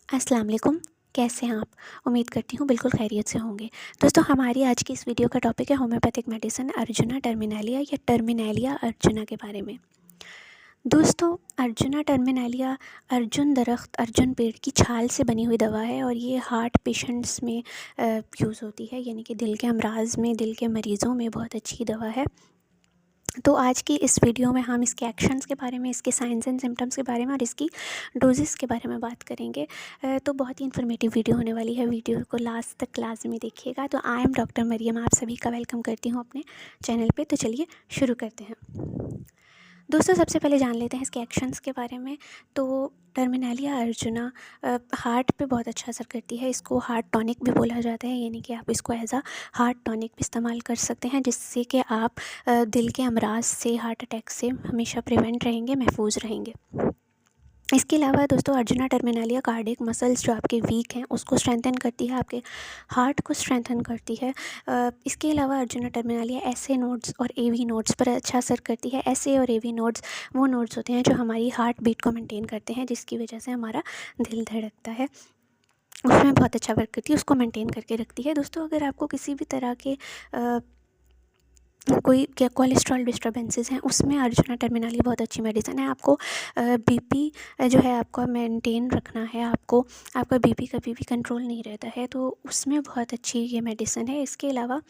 अस्सलाम वालेकुम। कैसे हैं आप? उम्मीद करती हूँ बिल्कुल खैरियत से होंगे। दोस्तों, हमारी आज की इस वीडियो का टॉपिक है होम्योपैथिक मेडिसिन अर्जुना टर्मिनालिया या टर्मिनालिया अर्जुना के बारे में। दोस्तों, अर्जुना टर्मिनालिया अर्जुन दरख्त, अर्जुन पेड़ की छाल से बनी हुई दवा है और ये हार्ट पेशेंट्स में यूज़ होती है, यानी कि दिल के अमराज़ में, दिल के मरीज़ों में बहुत अच्छी दवा है। तो आज की इस वीडियो में हम इसके एक्शंस के बारे में, इसके साइंस एंड सिम्टम्स के बारे में और इसकी डोजेस के बारे में बात करेंगे। तो बहुत ही इन्फॉर्मेटिव वीडियो होने वाली है। वीडियो को लास्ट तक लाजमी देखिएगा। तो आई एम डॉक्टर मरियम, आप सभी का वेलकम करती हूँ अपने चैनल पे। तो चलिए शुरू करते हैं। दोस्तों, सबसे पहले जान लेते हैं इसके एक्शंस के बारे में। तो टर्मिनालिया अर्जुना हार्ट पे बहुत अच्छा असर करती है। इसको हार्ट टॉनिक भी बोला जाता है, यानी कि आप इसको एज अ हार्ट टॉनिक भी इस्तेमाल कर सकते हैं, जिससे कि आप दिल के अमराज से, हार्ट अटैक से हमेशा प्रिवेंट रहेंगे, महफूज रहेंगे। इसके अलावा दोस्तों, अर्जुना टर्मिनालिया कार्डियक मसल्स जो आपके वीक हैं उसको स्ट्रेंथन करती है, आपके हार्ट को स्ट्रेंथन करती है। इसके अलावा अर्जुना टर्मिनालिया एसए नोड्स और एवी नोड्स पर अच्छा असर करती है। एसए और एवी नोड्स वो नोड्स होते हैं जो हमारी हार्ट बीट को मेंटेन करते हैं, जिसकी वजह से हमारा दिल धड़कता है, उसमें बहुत अच्छा वर्क करती है, उसको मेंटेन करके रखती है। दोस्तों, अगर आपको किसी भी तरह के कोई क्या कोलेस्ट्रॉल डिस्टर्बेंसेस हैं, उसमें अर्जुना टर्मिनालिया बहुत अच्छी मेडिसिन है। आपको बीपी जो है आपका मेंटेन रखना है, आपका बीपी कभी भी कंट्रोल नहीं रहता है, तो उसमें बहुत अच्छी ये मेडिसिन है। इसके अलावा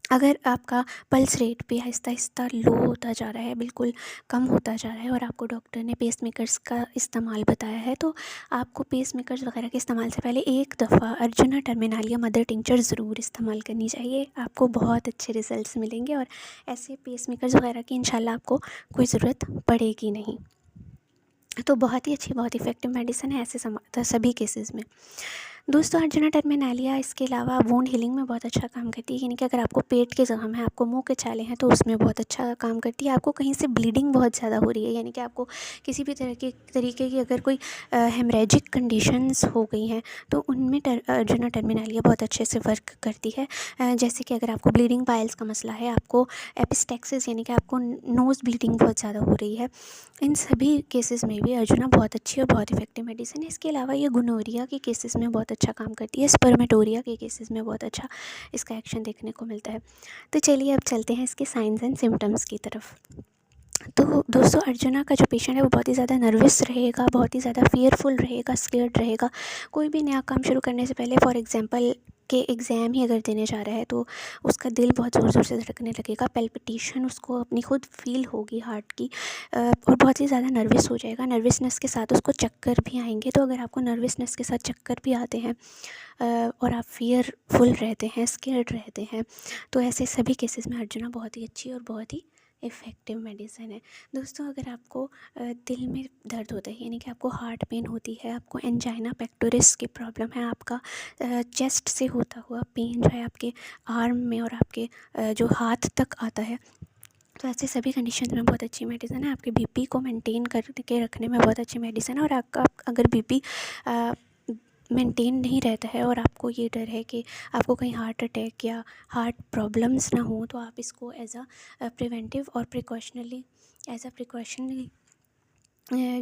अगर आपका पल्स रेट भी आहिस्ता आहिस्ता लो होता जा रहा है, बिल्कुल कम होता जा रहा है, और आपको डॉक्टर ने पेसमेकर्स का इस्तेमाल बताया है, तो आपको पेसमेकर्स वगैरह के इस्तेमाल से पहले एक दफ़ा अर्जुना टर्मिनालिया मदर टिंचर ज़रूर इस्तेमाल करनी चाहिए। आपको बहुत अच्छे रिजल्ट्स मिलेंगे और ऐसे पेसमेकर्स वगैरह की इंशाल्लाह आपको कोई ज़रूरत पड़ेगी नहीं। तो बहुत ही अच्छी, बहुत इफ़ेक्टिव मेडिसिन है ऐसे सभी केसेस में। दोस्तों, अर्जुना टर्मिनालिया इसके अलावा वुंड हीलिंग में बहुत अच्छा काम करती है, यानी कि अगर आपको पेट के ज़ख्म है, आपको मुंह के छाले हैं, तो उसमें बहुत अच्छा काम करती है। आपको कहीं से ब्लीडिंग बहुत ज़्यादा हो रही है, यानी कि आपको किसी भी तरीके की अगर कोई हेमरेजिक कंडीशंस हो गई हैं, तो उनमें अर्जुना टर्मिनालिया बहुत अच्छे से वर्क करती है। जैसे कि अगर आपको ब्लीडिंग पाइल्स का मसला है, आपको एपिस्टेक्सिस यानी कि आपको नोज़ ब्लीडिंग बहुत ज़्यादा हो रही है, इन सभी केसेस में भी अर्जुना बहुत अच्छी और बहुत इफेक्टिव मेडिसिन है। इसके अलावा ये गोनोरिया के केसेस में बहुत अच्छा काम करती है। स्पर्मेटोरिया के केसेस में बहुत अच्छा इसका एक्शन देखने को मिलता है। तो चलिए अब चलते हैं इसके साइंस एंड सिम्टम्स की तरफ। तो दोस्तों, अर्जुना का जो पेशेंट है वो बहुत ही ज़्यादा नर्वस रहेगा, बहुत ही ज़्यादा फियरफुल रहेगा, स्केर्ड रहेगा। कोई भी नया काम शुरू करने से पहले, फॉर एग्जांपल के एग्ज़ाम ही अगर देने जा रहा है, तो उसका दिल बहुत ज़ोर ज़ोर से धड़कने लगेगा, पैल्पिटेशन उसको अपनी खुद फील होगी हार्ट की, और बहुत ही ज़्यादा नर्वस हो जाएगा। नर्वसनेस के साथ उसको चक्कर भी आएंगे। तो अगर आपको नर्वसनेस के साथ चक्कर भी आते हैं और आप फियरफुल रहते हैं, स्केर्ड रहते हैं, तो ऐसे सभी केसेस में अर्जुना बहुत ही अच्छी और बहुत ही इफ़ेक्टिव मेडिसिन है। दोस्तों, अगर आपको दिल में दर्द होता है, यानी कि आपको हार्ट पेन होती है, आपको एंजाइना पेक्टोरिस की प्रॉब्लम है, आपका चेस्ट से होता हुआ पेन जो है आपके आर्म में और आपके जो हाथ तक आता है, तो ऐसे सभी कंडीशन में बहुत अच्छी मेडिसिन है। आपके बीपी को मेंटेन करके रखने में बहुत अच्छी मेडिसिन है। और आपका अगर बीपी मेंटेन नहीं रहता है और आपको ये डर है कि आपको कहीं हार्ट अटैक या हार्ट प्रॉब्लम्स ना हो, तो आप इसको एज अ प्रिवेंटिव और प्रिकॉशनली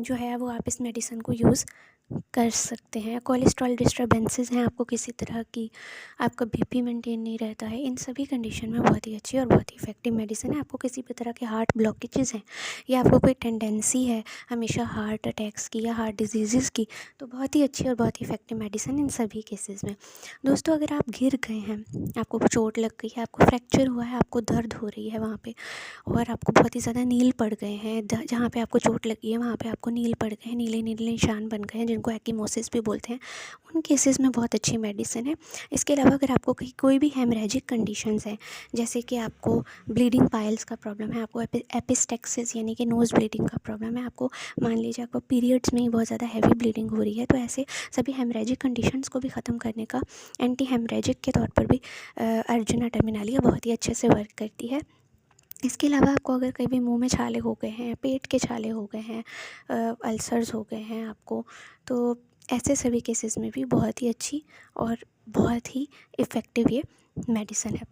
जो है वो आप इस मेडिसिन को यूज़ कर सकते हैं। कोलेस्ट्रॉल डिस्टर्बेंसेस हैं, आपको किसी तरह की, आपका बीपी मेंटेन नहीं रहता है, इन सभी कंडीशन में बहुत ही अच्छी और बहुत ही इफेक्टिव मेडिसिन है। आपको किसी भी तरह के हार्ट ब्लॉकेजेस हैं या आपको कोई टेंडेंसी है हमेशा हार्ट अटैक्स की या हार्ट डिजीज़ की, तो बहुत ही अच्छी और बहुत ही इफेक्टिव मेडिसिन इन सभी केसेस में। दोस्तों, अगर आप गिर गए हैं, आपको चोट लग गई है, आपको फ्रैक्चर हुआ है, आपको दर्द हो रही है वहाँ पे, और आपको बहुत ही ज़्यादा नील पड़ गए हैं, जहाँ पे आपको चोट लगी है वहाँ पे आपको नील पड़ गए हैं, नीले नीले निशान बन गए हैं, जिनको एक्कीमोसिस भी बोलते हैं, उन केसेस में बहुत अच्छी मेडिसिन है। इसके अलावा अगर आपको कहीं कोई भी हेमरेजिक कंडीशंस है, जैसे कि आपको ब्लीडिंग पाइल्स का प्रॉब्लम है, आपको एपिस्टेक्सिस यानी कि नोज़ ब्लीडिंग का प्रॉब्लम है, आपको मान लीजिए आपको पीरियड्स में ही बहुत ज़्यादा हैवी ब्लीडिंग हो रही है, तो ऐसे सभी हेमरेजिक कंडीशंस को भी ख़त्म करने का एंटी हेमरेजिक के तौर पर भी अर्जुना टर्मिनालिया बहुत ही अच्छे से वर्क करती है। इसके अलावा आपको अगर कहीं भी मुंह में छाले हो गए हैं, पेट के छाले हो गए हैं, अल्सर्स हो गए हैं आपको, तो ऐसे सभी केसेस में भी बहुत ही अच्छी और बहुत ही इफ़ेक्टिव ये मेडिसिन है।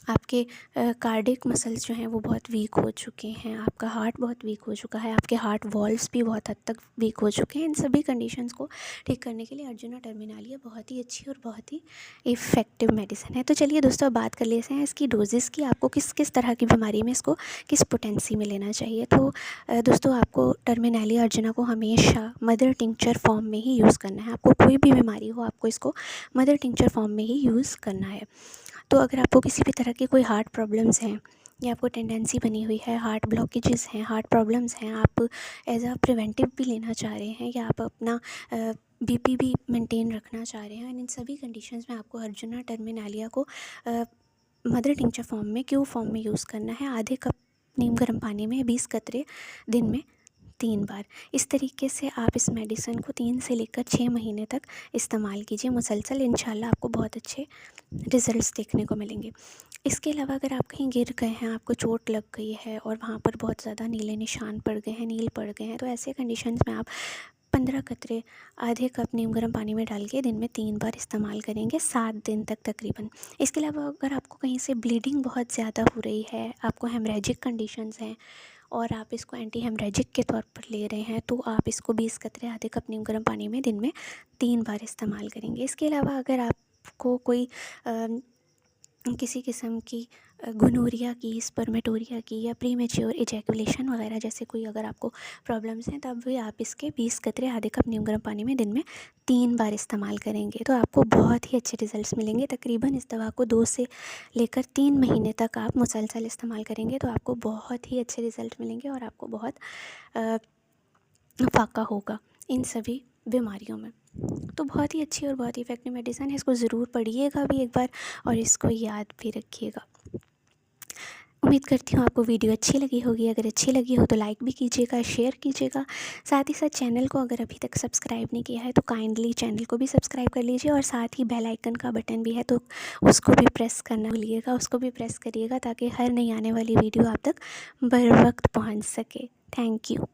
आपके कार्डिक मसल्स जो हैं वो बहुत वीक हो चुके हैं, आपका हार्ट बहुत वीक हो चुका है, आपके हार्ट वॉल्व्स भी बहुत हद तक वीक हो चुके हैं। इन सभी कंडीशंस को ठीक करने के लिए अर्जुना टर्मिनालिया बहुत ही अच्छी और बहुत ही इफ़ेक्टिव मेडिसिन है। तो चलिए दोस्तों, अब बात कर लेते हैं इसकी डोजेज़ की, आपको किस किस तरह की बीमारी में इसको किस पोटेंसी में लेना चाहिए। तो दोस्तों, आपको टर्मिनालिया अर्जुना को हमेशा मदर टिंचर फॉर्म में ही यूज़ करना है। आपको कोई भी बीमारी हो, आपको इसको मदर टिंचर फॉर्म में ही यूज़ करना है। तो अगर आपको किसी भी तरह की कोई हार्ट प्रॉब्लम्स हैं या आपको टेंडेंसी बनी हुई है, हार्ट ब्लॉकेजेस हैं, हार्ट प्रॉब्लम्स हैं, आप एज अ प्रिवेंटिव भी लेना चाह रहे हैं या आप अपना बीपी भी मेंटेन रखना चाह रहे हैं, इन सभी कंडीशंस में आपको अर्जुना टर्मिनालिया को मदर टिंचर फॉर्म में, क्यू फॉर्म में यूज़ करना है। आधे कप नीम गर्म पानी में 20 कतरे दिन में 3 बार। इस तरीके से आप इस मेडिसिन को 3 से लेकर 6 महीने तक इस्तेमाल कीजिए मुसलसल, इंशाल्लाह आपको बहुत अच्छे रिज़ल्ट्स देखने को मिलेंगे। इसके अलावा अगर आप कहीं गिर गए हैं, आपको चोट लग गई है और वहाँ पर बहुत ज़्यादा नीले निशान पड़ गए हैं, नील पड़ गए हैं, तो ऐसे कंडीशंस में आप 15 कतरे आधे कप नीम गर्म पानी में डाल के दिन में 3 बार इस्तेमाल करेंगे 7 दिन तक तकरीबन। इसके अलावा अगर आपको कहीं से ब्लीडिंग बहुत ज़्यादा हो रही है, आपको हेमरेजिक कंडीशंस हैं और आप इसको एंटी हेमरेजिक के तौर पर ले रहे हैं, तो आप इसको 20 कतरे आधे कप नीम गर्म पानी में दिन में 3 बार इस्तेमाल करेंगे। इसके अलावा अगर आपको कोई किसी किस्म की गोनोरिया की, स्पर्मेटोरिया की या प्रीमेच्योर इजैकुलेशन वगैरह जैसे कोई अगर आपको प्रॉब्लम्स हैं, तब भी आप इसके 20 कतरे आधे कप नीम गर्म पानी में दिन में 3 बार इस्तेमाल करेंगे, तो आपको बहुत ही अच्छे रिज़ल्ट्स मिलेंगे। तकरीबन इस दवा को 2 से लेकर 3 महीने तक आप मुसलसल इस्तेमाल करेंगे तो आपको बहुत ही अच्छे रिज़ल्ट मिलेंगे और आपको बहुत फ़ायदा होगा इन सभी बीमारियों में। तो बहुत ही अच्छी और बहुत ही इफ़ेक्टिव मेडिसिन है, इसको ज़रूर पढ़िएगा भी एक बार और इसको याद भी रखिएगा। उम्मीद करती हूँ आपको वीडियो अच्छी लगी होगी। अगर अच्छी लगी हो तो लाइक भी कीजिएगा, शेयर कीजिएगा। साथ ही साथ चैनल को अगर अभी तक सब्सक्राइब नहीं किया है तो काइंडली चैनल को भी सब्सक्राइब कर लीजिए और साथ ही बेल आइकन का बटन भी है तो उसको भी प्रेस करना भूलिएगा, उसको भी प्रेस करिएगा ताकि हर नई आने वाली वीडियो आप तक बर वक्त पहुँच सके। Thank you.